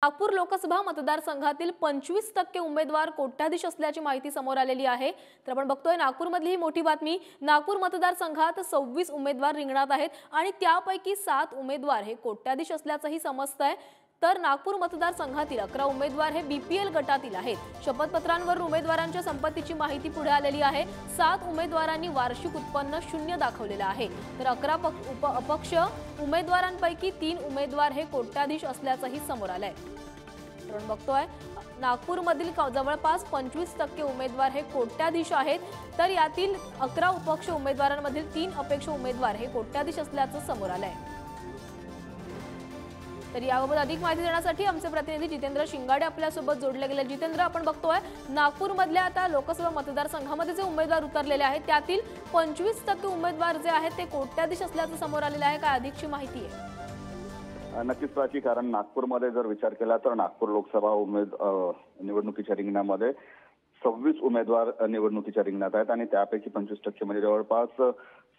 नागपूर लोकसभा मतदारसंघातील 25% उमेदवार कोट्याधीश असल्याची माहिती समोर आलेली आहे। तर आपण बघतोय नागपूरमधली ही मोठी बातमी। नागपूर मतदारसंघात 26 उमेदवार रिंगणात आहेत आणि त्यापैकी 7 उमेदवार हे कोट्याधीश असल्याचंही समजतंय। तर नागपूर मतदारसंघातील 11 उमेदवार हे बीपीएल गटातील आहेत। शपथपत्रांवर उमेदवारांच्या संपत्तीची माहिती पुढे आलेली आहे। 7 उमेदवारांनी वार्षिक उत्पन्न 0 दाखवलेलं आहे। तर 11 अपक्ष उमेदवारांपैकी 3 उमेदवार हे कोट्याधीश असल्याचंही समोर आलंय। आपण बघतोय नागपूरमधील जवळपास 25% उमेदवार हे कोट्याधीश आहेत। तर यातील 11 अपक्ष उमेदवारांमधील 3 अपक्ष उमेदवार हे कोट्याधीश असल्याचं समोर आलंय। तर याबाबत अधिक माहिती देण्यासाठी आमचे प्रतिनिधी जितेंद्र शिंगाडे आपल्यासोबत जोडले गेले। जितेंद्र, आपण बघतोय नागपूरमधल्या आता लोकसभा मतदारसंघामध्ये जे उमेदवार उतरलेले आहेत त्यातील 25% उमेदवार जे आहेत ते कोट्याधीश असल्याचं समोर आलेलं आहे। काय अधिकची माहिती आहे? नक्कीच प्राची, कारण नागपूरमध्ये जर विचार केला तर नागपूर लोकसभा निवडणुकीच्या रिंगणामध्ये 26 उमेदवार निवडणुकीच्या रिंगणात आहेत आणि त्यापैकी 25% म्हणजे जवळपास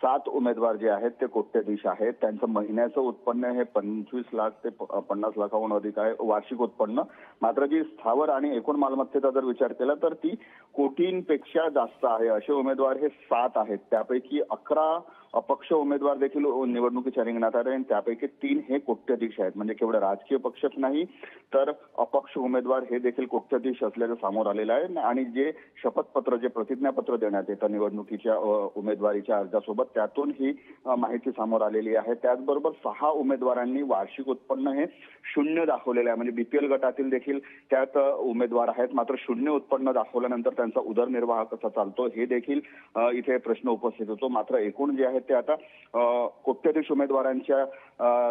7 उमेदवार जे आहेत ते कोट्याधीश आहेत। त्यांचं महिन्याचं उत्पन्न हे 25 लाख ते 50 लाखाहून अधिक आहे वार्षिक उत्पन्न। मात्र जी स्थावर आणि एकूण मालमत्तेचा जर विचार केला तर ती कोटींपेक्षा जास्त आहे। असे उमेदवार हे 7 आहेत। त्यापैकी 11 अपक्ष उमेदवार देखील निवडणुकीच्या रिंगणात आहेत आणि त्यापैकी 3 हे कोट्याधीश आहेत। म्हणजे केवळ राजकीय पक्षच नाही तर अपक्ष उमेदवार हे देखील कोट्याधीश असल्याचं समोर आलेलं आहे। आणि जे शपथपत्र, जे प्रतिज्ञापत्र देण्यात येतं निवडणुकीच्या उमेदवारीच्या अर्जासोबत, त्यातून ही माहिती समोर आलेली आहे। त्याचबरोबर 6 उमेदवारांनी वार्षिक उत्पन्न हे 0 दाखवलेलं आहे। म्हणजे बीपीएल गटातील देखील त्यात उमेदवार आहेत, मात्र 0 उत्पन्न दाखवल्यानंतर त्यांचा उदरनिर्वाह कसा चालतो हे देखील इथे प्रश्न उपस्थित होतो। मात्र एकूण जे आहे ते आता कोट्याधीश उमेदवारांच्या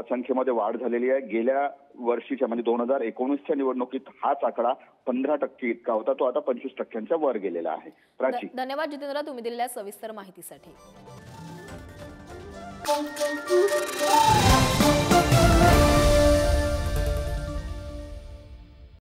संख्येमध्ये वाढ झालेली आहे। गेल्या वर्षीच्या म्हणजे 2019च्या निवडणुकीत हाच आकडा 15% इतका होता, तो आता 25%च्या वर गेलेला आहे। प्राची, धन्यवाद जितेंद्र, तुम्ही दिलेल्या सविस्तर माहितीसाठी।